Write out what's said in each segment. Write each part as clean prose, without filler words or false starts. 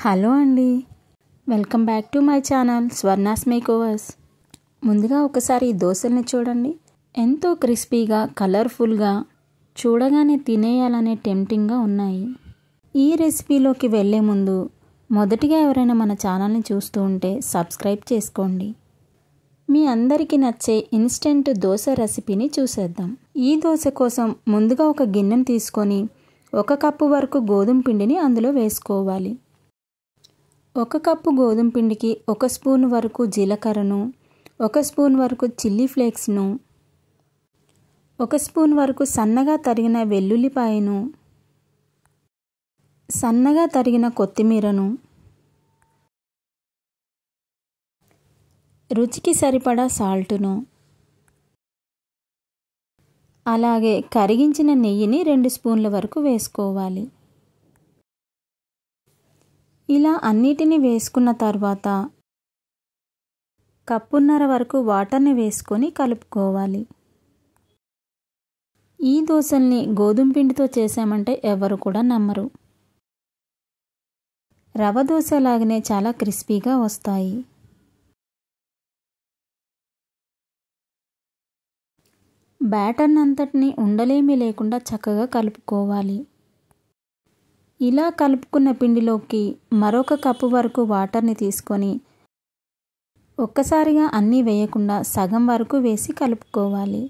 Hello అండి, welcome back to my channel Swarna's makeovers. ముందుగా ఒకసారి ఈ దోశల్ని చూడండి. ఎంతో క్రిస్పీగా, కలర్ఫుల్గా, చూడగానే తినేయాలనే టెంప్టింగ్గా ఉన్నాయి. ఈ రెసిపీలోకి వెళ్ళే ముందు మొదటిగా ఎవరైనా మన ఛానల్ని చూస్తూ ఉంటే సబ్స్క్రైబ్ చేసుకోండి. మీ అందరికీ నచ్చే ఇన్స్టెంట్ దోశ రెసిపీని చూసేద్దాం. ఈ దోశ కోసం ముందుగా ఒక గిన్నెను తీసుకొని 1 కప్పు వరకు గోధుమ పిండిని అందులో వేసుకోవాలి. 1 కప్పు గోధుమ పిండికి 1 స్పూన్ వరకు జీలకర్రను, 1 స్పూన్ వరకు చిల్లీ ఫ్లేక్స్ను, 1 స్పూన్ వరకు సన్నగా తరిగిన వెల్లుల్లిపాయను, సన్నగా తరిగిన కొత్తిమీరను, రుచికి సరిపడా సాల్టును, అలాగే కరిగించిన నెయ్యిని 2 స్పూన్ల వరకు వేసుకోవాలి. ఇలా అన్నిటినీ వేసుకున్న తర్వాత కప్పున్నర వరకు వాటర్ని వేసుకొని కలుపుకోవాలి. ఈ దోశల్ని గోధుమ పిండితో చేసామంటే ఎవరు కూడా నమ్మరు. రవ దోశ లాగానే చాలా క్రిస్పీగా వస్తాయి. బ్యాటర్ని అంతటిని ఉండలేమీ లేకుండా చక్కగా కలుపుకోవాలి. ఇలా కలుపుకున్న పిండిలోకి మరొక కప్పు వరకు వాటర్ని తీసుకొని ఒక్కసారిగా అన్నీ వేయకుండా సగం వరకు వేసి కలుపుకోవాలి.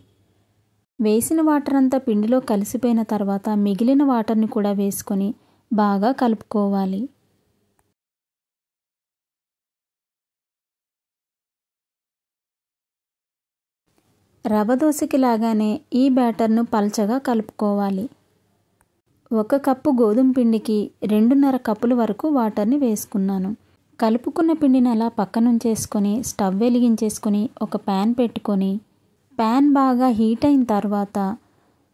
వేసిన వాటర్ అంతా పిండిలో కలిసిపోయిన తర్వాత మిగిలిన వాటర్ని కూడా వేసుకొని బాగా కలుపుకోవాలి. రవ దోశకి లాగానే ఈ బ్యాటర్ను పల్చగా కలుపుకోవాలి. 1 కప్పు గోధుమ పిండికి 2.5 కప్పుల వరకు వాటర్ని వేసుకున్నాను. కలుపుకున్న పిండిని అలా పక్కనుంచేసుకొని స్టవ్ వెలిగించేసుకొని ఒక ప్యాన్ పెట్టుకొని ప్యాన్ బాగా హీట్ అయిన తర్వాత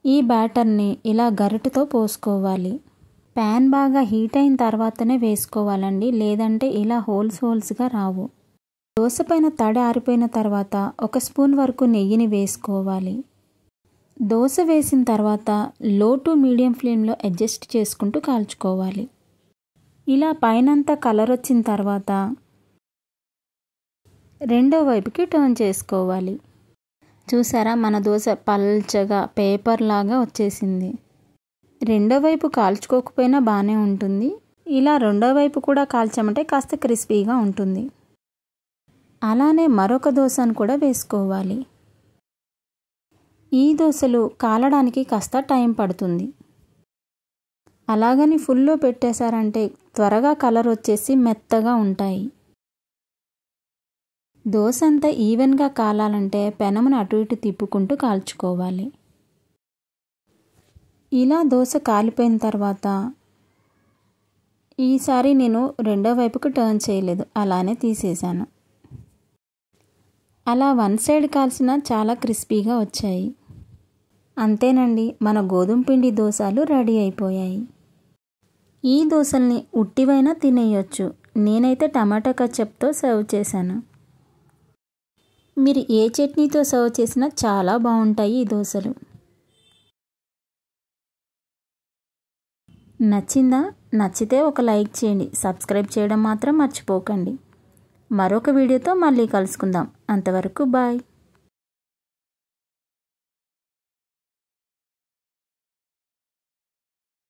ఈ బ్యాటర్ని ఇలా గరిటెతో పోసుకోవాలి. ప్యాన్ బాగా హీట్ అయిన తర్వాతనే వేసుకోవాలండి, లేదంటే ఇలా హోల్స్గా రావు. దోశ పైన తడి ఆరిపోయిన తర్వాత 1 స్పూన్ వరకు నెయ్యిని వేసుకోవాలి. దోశ వేసిన తర్వాత లో టు మీడియం ఫ్లేమ్లో అడ్జస్ట్ చేసుకుంటూ కాల్చుకోవాలి. ఇలా పైనంతా కలర్ వచ్చిన తర్వాత రెండో వైపుకి టర్న్ చేసుకోవాలి. చూసారా, మన దోశ పల్చగా పేపర్ లాగా వచ్చేసింది. రెండో వైపు కాల్చుకోకపోయినా బాగానే ఉంటుంది. ఇలా రెండో వైపు కూడా కాల్చామంటే కాస్త క్రిస్పీగా ఉంటుంది. అలానే మరొక దోశను కూడా వేసుకోవాలి. ఈ దోశలు కాలడానికి కాస్త టైం పడుతుంది. అలాగని ఫుల్లో పెట్టేశారంటే త్వరగా కలర్ వచ్చేసి మెత్తగా ఉంటాయి. దోశ అంతా ఈవెన్గా కాలాలంటే పెనమును అటు ఇటు తిప్పుకుంటూ కాల్చుకోవాలి. ఇలా దోశ కాలిపోయిన తర్వాత ఈసారి నేను రెండో వైపుకు టర్న్ చేయలేదు, అలానే తీసేశాను. అలా వన్ సైడ్ కాల్చిన చాలా క్రిస్పీగా వచ్చాయి. అంతేనండి, మన గోధుమ పిండి దోశలు రెడీ అయిపోయాయి. ఈ దోశల్ని ఉట్టివైనా తినేయొచ్చు. నేనైతే టమాటా కచప్తో సర్వ్ చేశాను. మీరు ఏ చట్నీతో సర్వ్ చేసినా చాలా బాగుంటాయి ఈ దోశలు. నచ్చిందా? నచ్చితే ఒక లైక్ చేయండి, సబ్స్క్రైబ్ చేయడం మాత్రం మర్చిపోకండి. మరొక వీడియోతో మళ్ళీ కలుసుకుందాం. అంతవరకు బాయ్.